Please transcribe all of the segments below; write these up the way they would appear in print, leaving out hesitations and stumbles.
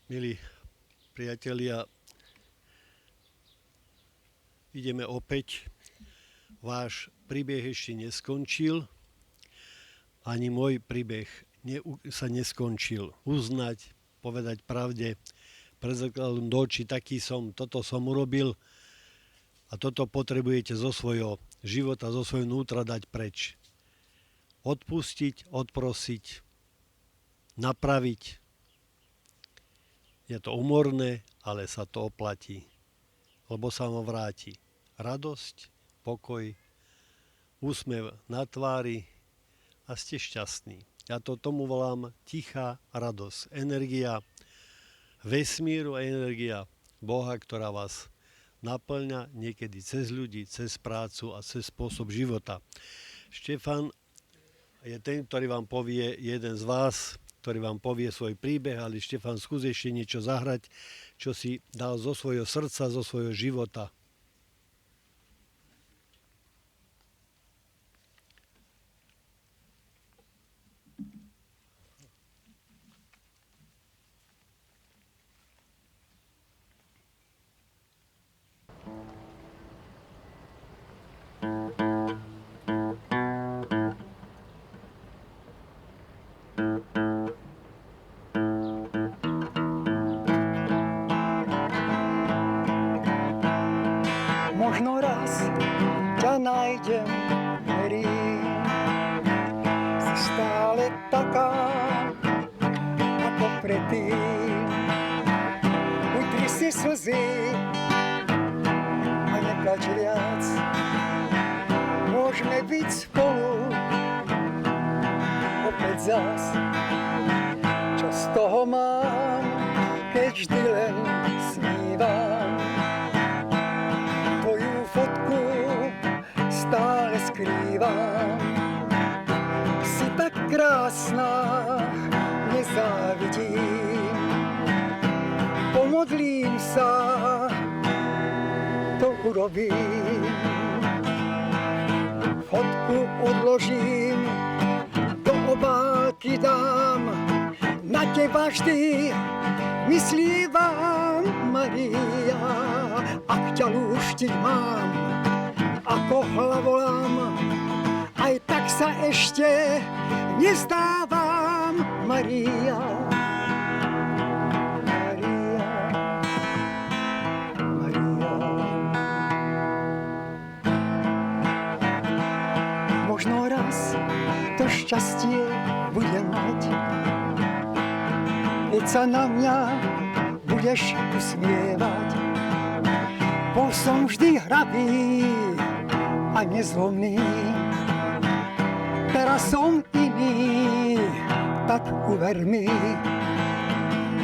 Milí priatelia, ideme opäť. Váš príbeh ešte neskončil, ani môj príbeh sa neskončil. Uznať, povedať pravde, pred zrkadlom do očí, taký som, toto som urobil a toto potrebujete zo svojho života, zo svojho vnútra dať preč. Odpustiť, odprosiť, napraviť. Je to umorné, ale sa to oplatí, lebo sa vám vráti radosť, pokoj, úsmev na tvári a ste šťastní. Ja to tomu volám tichá radosť, energia vesmíru a energia Boha, ktorá vás naplňa niekedy cez ľudí, cez prácu a cez spôsob života. Štefan je ten, ktorý vám povie, jeden z vás, ktorý vám povie svoj príbeh, ale Štefan, skús ešte niečo zahrať, čo si dal zo svojho srdca, zo svojho života. Možno raz ťa nájdem, verím, si stále taká, ako predtým. Utri si slzy a neplač viac, môžeme byť spolu opäť zas. Čo z toho mám, keď vždy len snívam, fotku stále skrývam. Si tak krásna, nezávidím. Pomodlím sa, to urobím. Fotku odložím, do obálky dám. Na teba vždy myslívam, Maria. Ak ťa lúštiť mám, ako hlavolám, aj tak sa ešte nezdávam, Maria. Maria, Maria. Možno raz to šťastie budem mať, keď sa na mňa budeš usmievať. Bol som vždy hravý a nezlomný, teraz som iný, tak uver mi.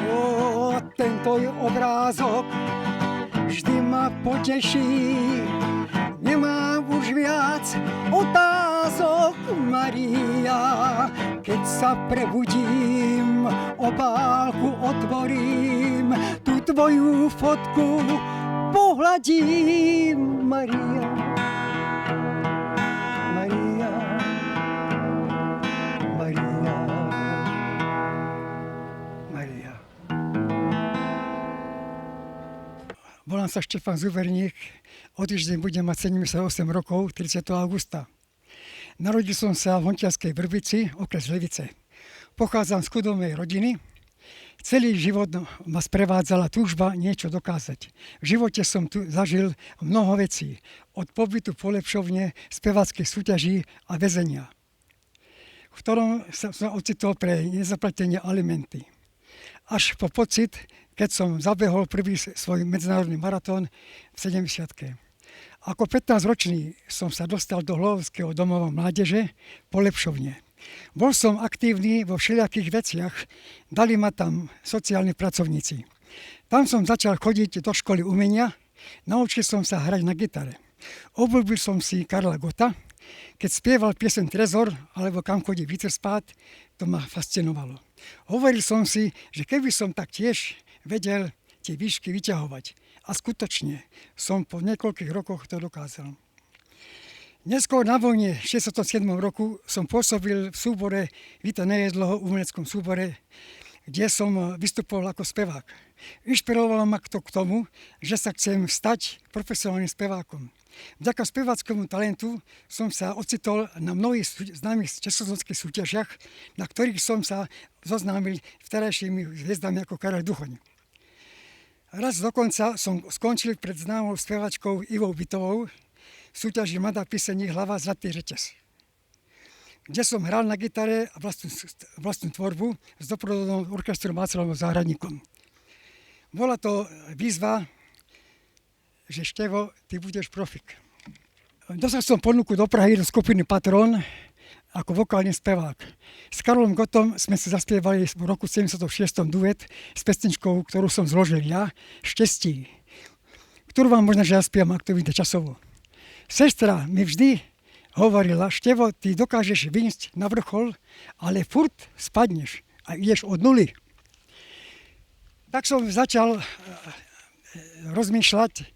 O, tento obrázok vždy ma poteší, nemám už viac otázok, Maria. Keď sa prebudím, obálku otvorím, tú tvoju fotku pohľadím, Maria. Maria, Maria, Maria. Volám sa Štefan Zuverník, o týždeň budem mať 78 rokov, 30. augusta. Narodil som sa v Hontianskej Vrbici, okres Levice. Pochádzam z chudobnej rodiny. Celý život ma sprevádzala túžba niečo dokázať. V živote som tu zažil mnoho vecí. Od pobytu v polepšovne, speváckej súťaží a väzenia, v ktorom som sa ocitol pre nezaplatenie alimenty. Až po pocit, keď som zabehol prvý svoj medzinárodný maratón v 70-ke. Ako 15-ročný som sa dostal do Hlohovského domova mládeže Polepšovne. Bol som aktívny vo všelijakých veciach, dali ma tam sociálni pracovníci. Tam som začal chodiť do školy umenia, naučil som sa hrať na gitare. Obľúbil som si Karla Gotta, keď spieval piesen Trezor alebo Kam chodí vítr spát, to ma fascinovalo. Hovoril som si, že keby som tak tiež vedel tie výšky vyťahovať. A skutočne som po niekoľkých rokoch to dokázal. Neskôr na vojne v 67. roku som pôsobil v súbore Vita Nejedloho, umeleckom súbore, kde som vystupoval ako spevák. Inšpirovalo ma to k tomu, že sa chcem stať profesionálnym spevákom. Vďaka speváckému talentu som sa ocitol na mnohých známych československých súťažiach, na ktorých som sa zoznámil vterajšími hviezdami ako Karel Duchoň. Raz dokonca som skončil pred známou speváčkou Ivou Bytovou v súťaži Mladá písení Hlava zlatý reťaz, kde som hral na gitare vlastnú tvorbu s doprovodom orchestru Václavom Zahradníkom. Bola to výzva, že Števo, ty budeš profik. Dostal som ponuku do Prahy do skupiny Patron ako vokálny spevák. S Karolom Gottom sme sa zaspievali v roku 76. duet s pesničkou, ktorú som zložil ja, Štestí, ktorú vám možno, že ja spievam, ak to vyjde časovo. Sestra mi vždy hovorila, Števo, ty dokážeš vyjsť na vrchol, ale furt spadneš a ideš od nuly. Tak som začal rozmýšľať,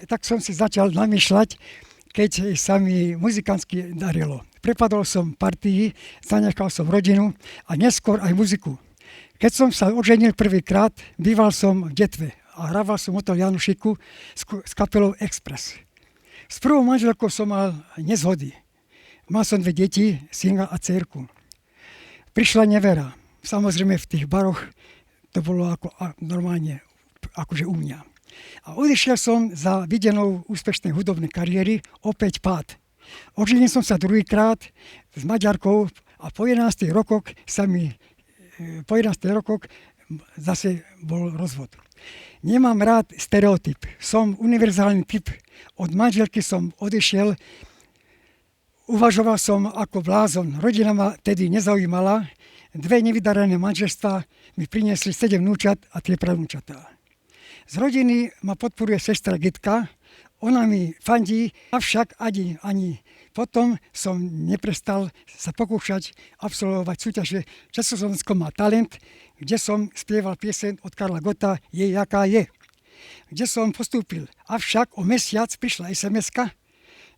tak som si začal namýšľať, keď sa mi muzikantsky darilo. Prepadol som partii, zanechal som rodinu a neskôr aj muziku. Keď som sa oženil prvýkrát, býval som v Detve a hrával som hotel Janušiku s kapelou Express. S prvou manželkou som mal nezhody. Mal som 2 deti, syna a dcérku. Prišla nevera. Samozrejme v tých baroch to bolo ako normálne, akože u mňa. A odišiel som za videnou úspešnej hudobnej kariéry, opäť pád. Oženil som sa druhýkrát s Maďarkou a po 11 rokoch zase bol rozvod. Nemám rád stereotyp. Som univerzálny typ. Od manželky som odišiel. Uvažoval som ako blázon. Rodina ma tedy nezaujímala. 2 nevydarené manželstvá mi priniesli 7 vnúčat a 3 pravnúčatá. Z rodiny ma podporuje sestra Gitka, ona mi fandí, avšak ani potom som neprestal sa pokúšať absolvovať súťaže Československo má talent, kde som spieval pieseň od Karla Gotta Je, jaká je, kde som postúpil. Avšak o mesiac prišla SMS-ka,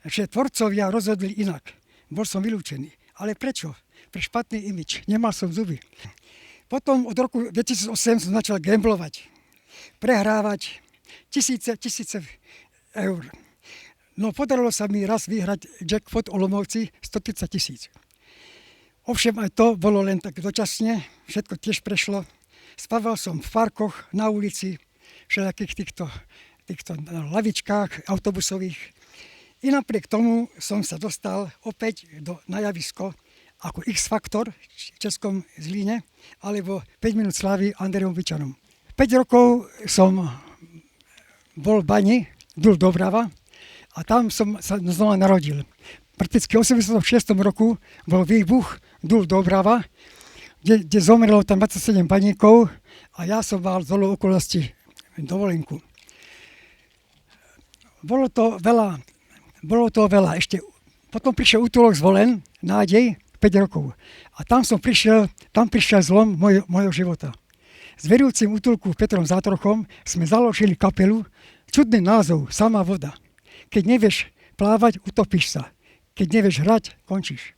že tvorcovia rozhodli inak. Bol som vylúčený. Ale prečo? Pre špatný imič. Nemal som zuby. Potom od roku 2008 som začal gamblovať. Prehrávať tisíce eur. No podarilo sa mi raz vyhrať jackpot Olomouci 130 000. Ovšem aj to bolo len tak dočasne, všetko tiež prešlo. Spával som v parkoch, na ulici, všelijakých týchto lavičkách autobusových. I napriek tomu som sa dostal opäť na javisko ako X-Faktor v Českom Zlíne alebo 5 minút slávy Andrejom Byčanom. 5 rokov som bol v bani, Dul Dobrava, a tam som sa znova narodil. Prakticky v 86. roku bol výbuch Dul Dobrava, kde zomrelo tam 27 baníkov a ja som mal z dolu okolnosti dovolenku. Bolo to veľa. Ešte potom prišiel útulok Zvolen, Nádej, 5 rokov. A tam prišiel zlom mojho života. S vedúcim útulku Petrom Zátrochom sme založili kapelu, čudný názov, Samá voda. Keď nevieš plávať, utopíš sa. Keď nevieš hrať, končíš.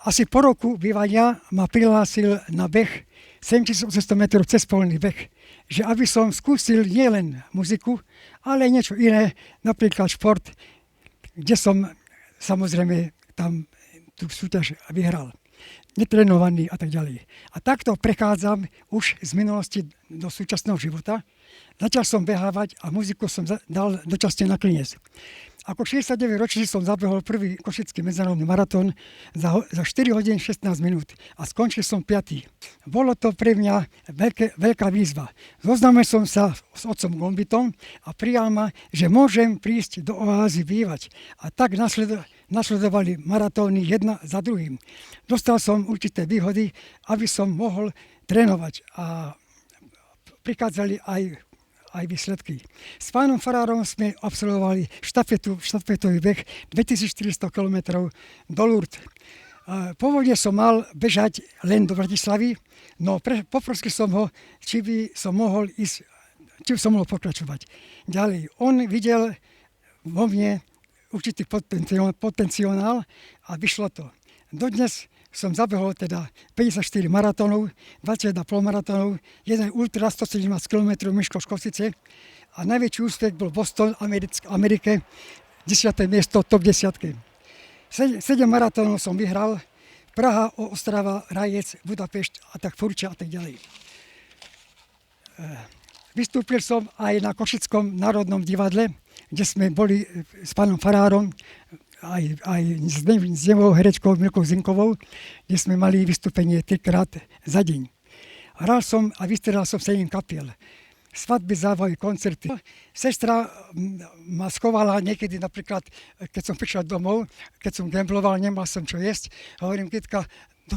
Asi po roku bývania ma prihlásil na beh 7800 metrov cez polný beh, že aby som skúsil nielen muziku, ale niečo iné, napríklad šport, kde som samozrejme tam tú súťaž vyhral. Netrenovaný a tak ďalej. A takto prechádzam už z minulosti do súčasného života. Začal som behávať a muziku som dal dočasne na klinec. Ako 69-ročný som zabehol prvý košický medzinárodný maratón za 4 hodiny 16 minút a skončil som 5. Bolo to pre mňa veľká výzva. Zoznámil som sa s otcom Gombitom a prijal ma, že môžem prísť do oázy bývať. A tak nasledovali maratóny jedna za druhým. Dostal som určité výhody, aby som mohol trénovať a prichádzali aj výsledky. S pánom Farárom sme absolvovali štafetový beh 2400 km do Lourdes. Pôvodne som mal bežať len do Bratislavy, no poprosil som ho, či som mohol pokračovať ďalej. On videl vo mne určitý potenciál a vyšlo to. Dodnes som zabehol teda 54 maratónov, 21 polmaratónov, jeden ultra 117 km Miško Škosice a najväčší úspech bol Boston, Amerike, 10. miesto, top 10. 7 maratónov som vyhral, Praha, Ostrava, Rajec, Budapešť a tak Furča a tak ďalej. Vystúpil som aj na Košickom národnom divadle, kde sme boli s pánom farárom, aj s nevou herečkou Milkou Zinkovou, kde sme mali vystúpenie 3-krát za deň. Hral som a vystredal som 7 kapiel. Svadby, závoji, koncerty. Sestra ma schovala niekedy napríklad, keď som prišiel domov, keď som gambloval, nemal som čo jesť. Hovorím, Kitka,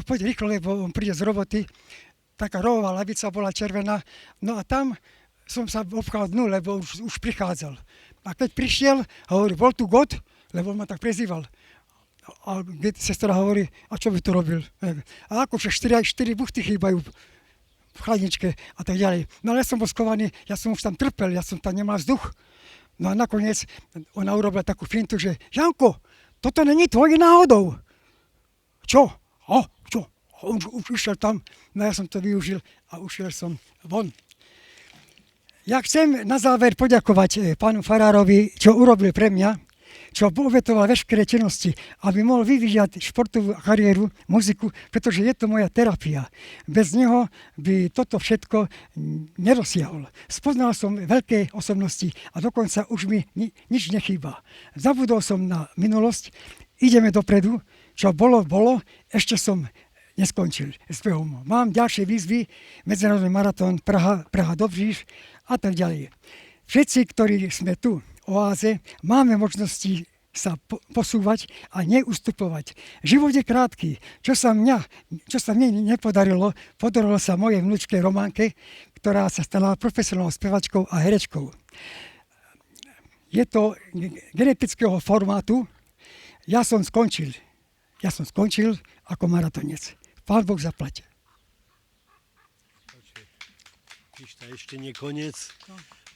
poď rýchlo, lebo on príde z roboty. Taká rovová lavica bola červená. No a tam som sa obchal dnu, lebo už prichádzal. A keď prišiel, hovorí, bol tu God, lebo on ma tak prezýval. A sestra hovorí, a čo by to robil? A ako však 4 buchty chýbajú v chladničke a tak ďalej. No ale ja som bol skovaný, ja som už tam trpel, ja som tam nemal vzduch. No a nakoniec ona urobila takú fintu, že Janko, toto není tvoje náhodou. Čo? Čo? Už išiel tam, no ja som to využil a ušiel som von. Ja chcem na záver poďakovať pánu farárovi, čo urobil pre mňa, čo obetoval veškeré činnosti, aby mohol vyvíjať športovú kariéru, muziku, pretože je to moja terapia. Bez neho by toto všetko nedosiahol. Spoznal som veľké osobnosti a dokonca už mi nič nechýba. Zabudol som na minulosť, ideme dopredu, čo bolo, ešte som neskončil s behom. Mám ďalšie výzvy, medzinárodný maratón Praha Dobříž a tak ďalej. Všetci, ktorí sme tu, oáze, máme možnosti sa posúvať a neustupovať. Život je krátky. Čo sa mne nepodarilo, podarilo sa mojej vnúčke Románke, ktorá sa stala profesionálnou spevačkou a herečkou. Je to genetického formátu. Ja som skončil ako maratonec. Pán Boh zaplať. Ešte nie koniec,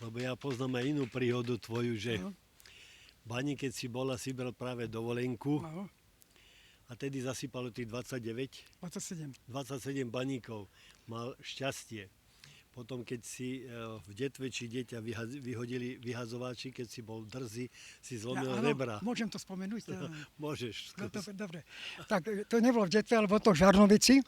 lebo ja poznám aj inú príhodu tvoju, že v Bani, keď si bola, si bral práve dovolenku a tedy zasypalo tých 27 baníkov. Mal šťastie. Potom, keď si v detve či dieťa vyhodili vyhazovači, keď si bol drzý, si zlomil rebra. Môžem to spomenúť? Môžeš. No, dobre. Tak to nebolo v detve, alebo to v Žarnovici.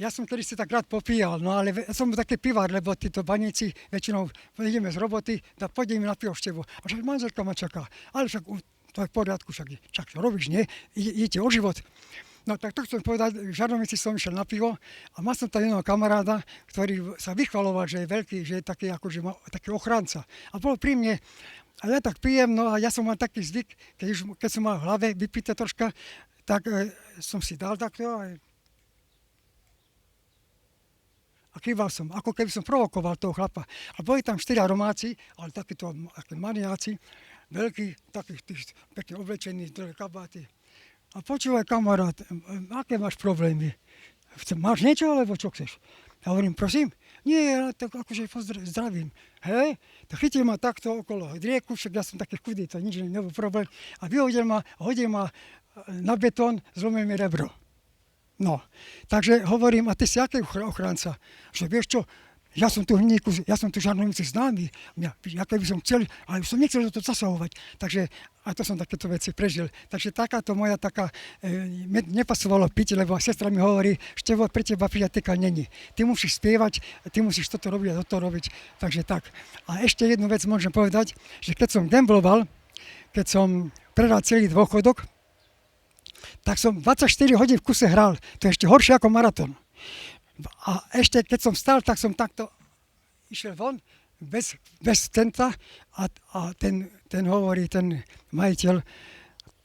Ja som kedy si tak rád popíjal, no ale som taký pivár, lebo títo baníci väčšinou ideme z roboty, pôjdeme na pivovštevu. A však manželka ma čaká. Ale však to je v poriadku, však to robíš, nie? Idete o život. No tak to chcem povedať, v Žarnovici som išiel na pivo a mal som tam jedného kamaráda, ktorý sa vychvaloval, že je veľký, že je taký, akože taký ochranca. A bol pri mne, a ja tak pijem, no a ja som mal taký zvyk, keď som mal v hlave vypité troška, tak som si dal takto a kýval som, ako keby som provokoval toho chlapa. A boli tam 4 Romáci, ale takíto maniáci, veľký, takých pekne oblečení, dlhé kabáty. A počúvaj, kamarát, aké máš problémy? Máš niečo, alebo čo chceš? Ja hovorím, prosím? Nie, tak akože zdravím. Hej, tak chytil ma takto okolo drieku, však ja som taký chudý, to nič nebol problém. A hodil ma na betón, zlomil mi rebro. No, takže hovorím, a ty si aký ochranca? Že vieš čo, ja som tu v Hníku, ja som tu v Žarnovici známy, ja keby som chcel, ale som nechcel do toho zasahovať. Takže, a to som takéto veci prežil. Takže takáto moja nepasovalo piť, lebo sestra mi hovorí, Števo, pre teba priateľka není. Ty musíš spievať, ty musíš toto robiť a toto robiť. Takže tak. A ešte jednu vec môžem povedať, že keď som gambloval, keď som prehral celý dôchodok, tak som 24 hodín v kuse hral. To je ešte horšie ako maratón. A ešte keď som vstal, tak som takto išiel von, bez tenta a ten hovorí, ten majiteľ,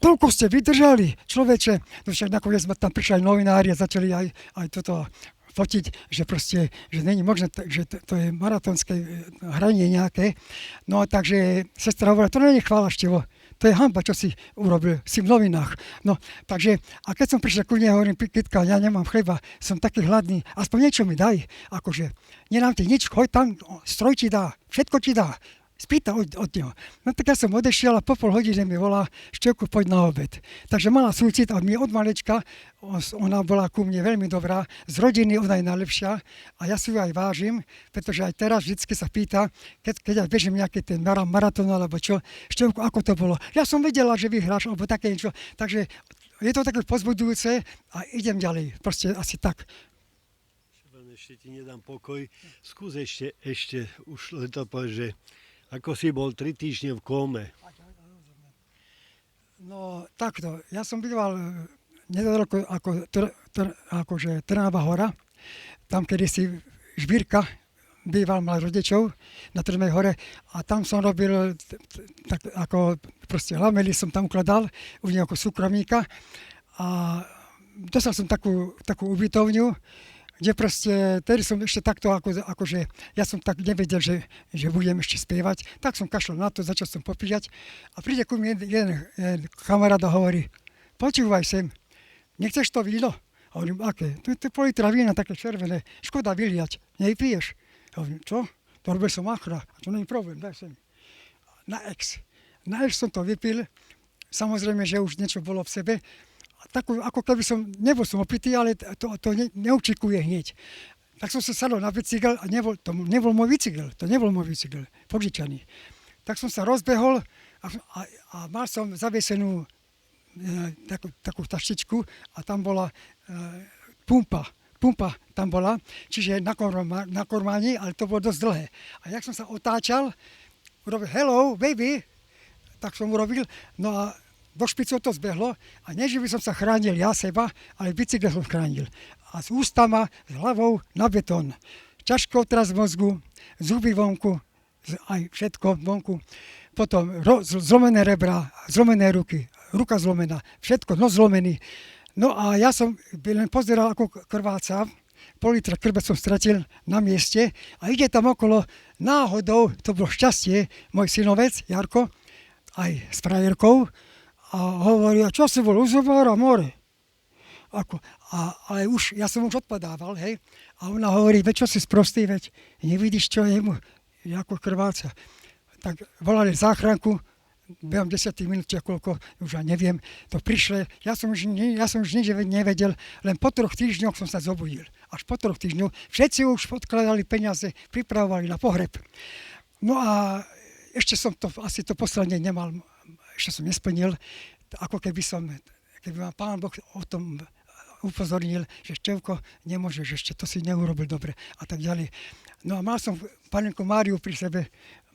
toľko ste vydržali, človeče. No však nakoniec tam prišli novinári a začali aj toto fotiť, že proste, že není možné, že to je maratónske hranie nejaké. No takže sestra hovorila, to není chvála, Števo. To je hanba, čo si urobil, si v novinách. No, takže, a keď som prišiel ku nej, hovorím, Kitka, ja nemám chleba, som taký hladný, aspoň niečo mi daj, akože, nedám ti nič, choď tam, stroj ti dá, všetko ti dá, spýta od neho. No tak ja som odešiel a po pol hodine mi volá, Števku, poď na obed. Takže mala súcit a my od malečka, ona bola ku mne veľmi dobrá, z rodiny ona je najlepšia a ja si ju aj vážim, pretože aj teraz vždycky sa pýta, keď ja bežím nejaký ten maratón alebo čo, Števku, ako to bolo? Ja som vedela, že vyhráš, alebo také niečo. Takže je to také pozbudujúce a idem ďalej. Proste asi tak. Ešte ti nedám pokoj. Skús ešte už len to povedať, že ako si bol 3 týždne v kóme. No takto, ja som býval nedaleko akože Trnava hora, tam kedysi Žbírka býval, mal rodičov na Trnej hore a tam som robil, tak ako proste lamely som tam ukladal u nejakého súkromníka a dostal som takú ubytovňu, kde proste, tedy som ešte takto, akože ja som tak nevedel, že budem ešte spievať, tak som kašľal na to, začal som popíjať a príde ku mne jeden kamarát a hovorí, počúvaj sem, nechceš to víno? A hovorím, aké? To je pol litra vína, také červené, škoda vyliať, nepiješ? A hovorím, čo? To robil som achra, a to nie je problém, daj sem. Na ex som to vypil, samozrejme, že už niečo bolo v sebe, takú, ako keby nebol som opitý, ale to neučikuje hneď. Tak som sa sadol na bicykel a nebol môj bicykel, požičaný. Tak som sa rozbehol a mal som zavesenú takú taštičku a tam bola pumpa tam bola, čiže na kormáni, ale to bolo dosť dlhé. A jak som sa otáčal, urobil hello, baby, tak som urobil, no a do špicov to zbehlo a nie, že by som sa chránil ja seba, ale bicykel som chránil. A s ústama, s hlavou na betón. Ťažko otras mozgu, zuby vonku, aj všetko vonku. Potom zlomené rebra, zlomené ruky, ruka zlomená, všetko, nos zlomený. No a ja som len pozeral, ako krváca, pol litra krve som stratil na mieste a ide tam okolo náhodou, to bolo šťastie, môj synovec Jarko, aj s frajerkou, a hovorí, a čo si bol u zubára, more? Ale ja som už odpadával, hej. A ona hovorí, veď čo si sprostý, veď nevidíš, čo je mu, ako krváca. Tak volali záchranku, behom 10 minút, či koľko, už aj neviem, to prišli. Ja som už nič nevedel, len po 3 týždňoch som sa zobudil. Až po 3 týždňoch všetci už podkladali peniaze, pripravovali na pohreb. No a ešte som asi to poslanie nemal, ešte som nesplnil, ako keby ma Pán Boh o tom upozornil, že Števko, nemôžeš ešte, to si neurobil dobre a tak ďalej. No a mal som panenku Máriu pri sebe,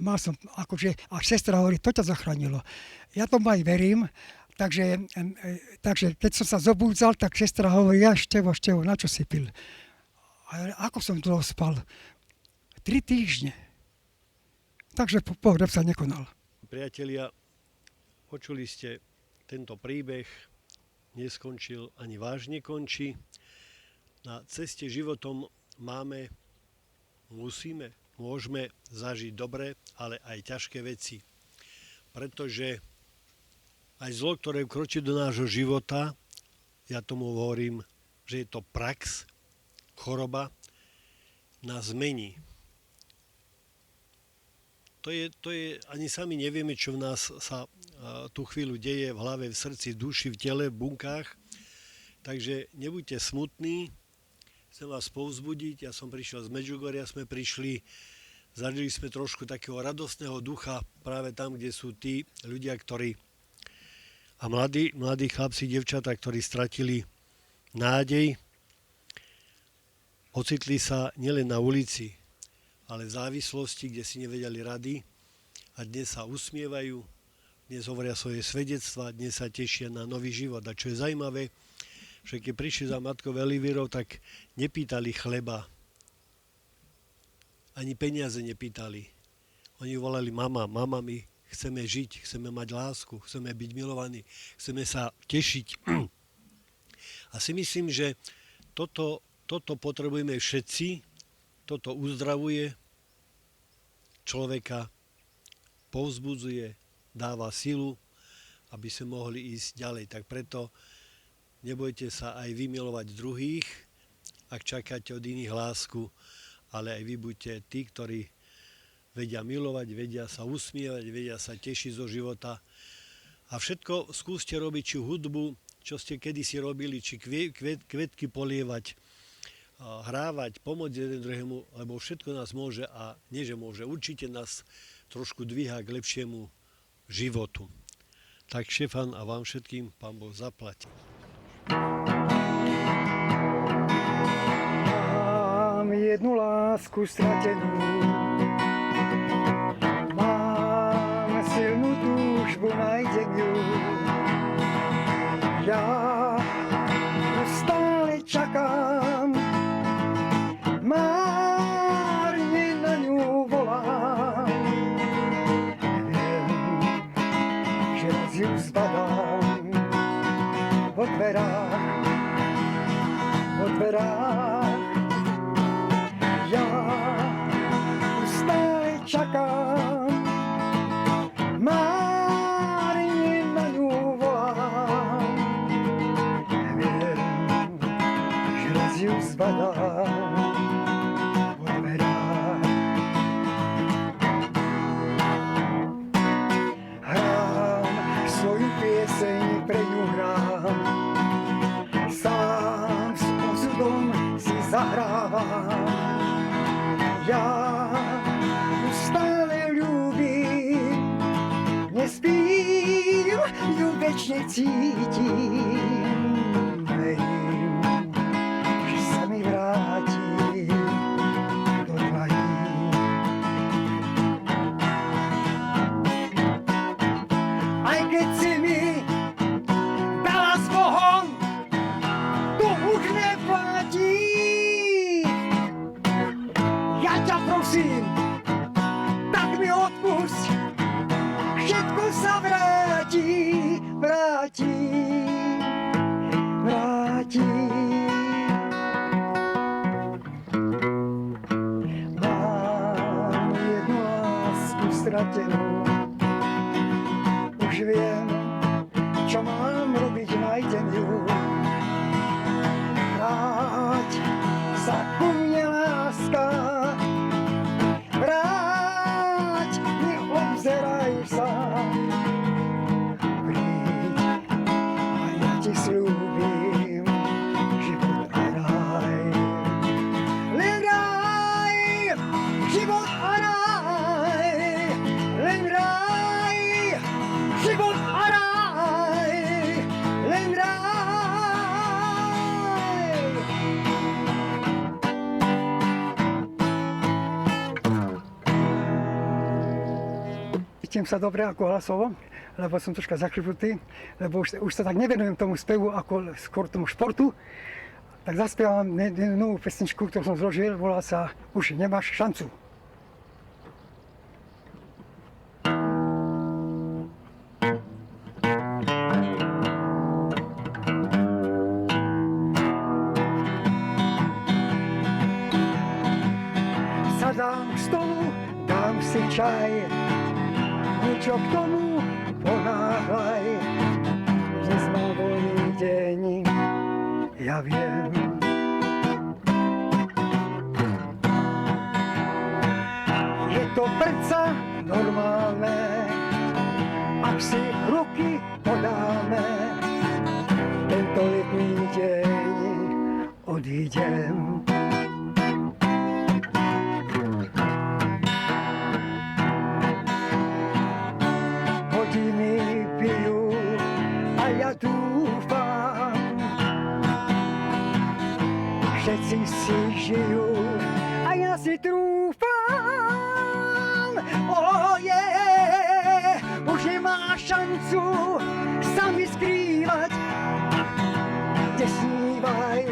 a sestra hovorí, to ťa zachránilo. Ja tomu aj verím, takže keď som sa zobúdzal, tak sestra hovorí, ja Števo, na čo si pil? A ako som dlho spal? 3 týždne. Takže pohreb sa nekonal. Priatelia, počuli ste, tento príbeh neskončil ani vážne končí. Na ceste životom môžeme zažiť dobré, ale aj ťažké veci. Pretože aj zlo, ktoré vkročí do nášho života, ja tomu hovorím, že je to prax, choroba, nás mení. To je, ani sami nevieme, čo v nás sa tú chvíľu deje v hlave, v srdci, v duši, v tele, v bunkách. Takže nebuďte smutní, chcem vás povzbudiť. Ja som prišiel z Medžugoria, zažili sme trošku takého radostného ducha práve tam, kde sú tí ľudia, a mladí chlapci, dievčatá, ktorí stratili nádej, ocitli sa nielen na ulici, ale v závislosti, kde si nevedeli rady a dnes sa usmievajú, dnes hovoria svoje svedectvá, dnes sa tešia na nový život. A čo je zaujímavé, že keď prišli za matkou Elivírou, tak nepýtali chleba, ani peniaze nepýtali. Oni volali mama, my chceme žiť, chceme mať lásku, chceme byť milovaní, chceme sa tešiť. A si myslím, že toto potrebujeme všetci. Toto uzdravuje človeka, povzbudzuje, dáva silu, aby sme mohli ísť ďalej. Tak preto nebojte sa aj vy milovať druhých, ak čakáte od iných lásku, ale aj vy buďte tí, ktorí vedia milovať, vedia sa usmievať, vedia sa tešiť zo života. A všetko skúste robiť, či hudbu, čo ste kedysi robili, či kvetky polievať, hrávať, pomôcť jeden druhému, lebo všetko nás môže, a nie že môže, určite nás trošku dvíha k lepšiemu životu. Tak Štefan, a vám všetkým Pán Boh zaplať. Mám jednu lásku stratenú, mám silnú túžbu, nájdem ju. Ja stále čakám, márne na ňu volám. Viem, že raz ju zbadám vo dverách, ja stále čakám, márne na ňu volám. Viem, že raz ju zbadám vo dverách. Hrám svoju pieseň, pre ňu hrám, sám s osudom si zahrávam. Ja ju stále ľúbim, nespím, ju večne cítim. Verím, že sa mi vráti do tvají. Aj keď si mi dala s Bohom, to už neplatí. Ja ťa prosím, tak mi odpusť, všetko sa vráti. Mám jednu lásku stratenú, už viem, čo mám robiť, nájdem ju. Vráť sa ku mne, láska, vráť, neobzeraj sa. Príď a ja ti sľúbim život a raj. Len raj, život a raj. Len raj, život a raj. Len raj. Cítim sa dobre ako hlasovo, lebo som troška zakrypnutý, lebo už sa tak nevenujem tomu spevu ako skôr tomu športu. Tak zaspievam novú pesničku, ktorú som zložil, volá sa Už nemáš šancu. Sadám k stolu, dám si čaj, niečo k tomu ponáhľaj. Dnes mám voľný deň, ja viem. Je to predsa normálne, ak si ruky podáme. Tento letný deň odídem. Hodiny pijú a ja dúfam, všetci si žijú a ja si trúfam. Už nemá šancu sa mi skrývať. Kde snívaj,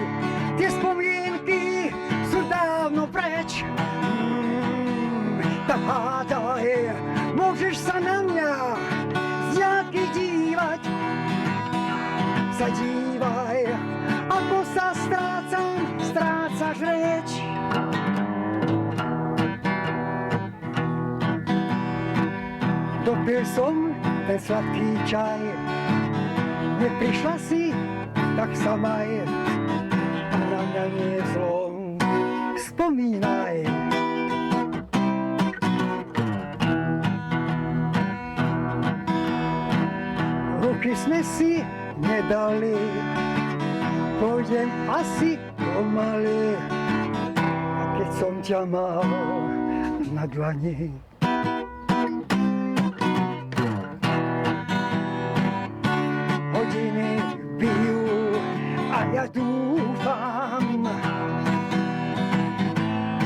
tie spomienky sú dávno preč. Tak hádaj, môžeš sa na mňa z diaľky dívať. Zadívaj, ako sa strácam, strácaš reč. Dopil som ten sladký čaj, neprišla si, tak sa maj a na mňa nie zlom spomínaj. sme si nedali, pôjdem asi pomaly, a keď som ťa mal na dlani. Hodiny bijú a ja dúfam,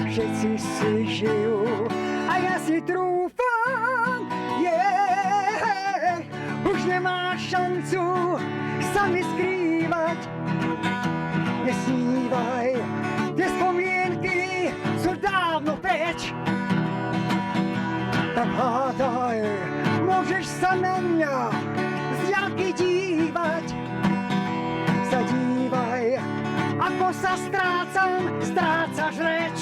všetci si žijú a ja si trúfam, už nemáš šancu sa mi skrývať. Nesnívaj, tie spomienky sú dávno preč. Tak hádaj, môžeš sa na mňa z diaľky dívať. Zadívaj, ako sa strácam, strácaš reč.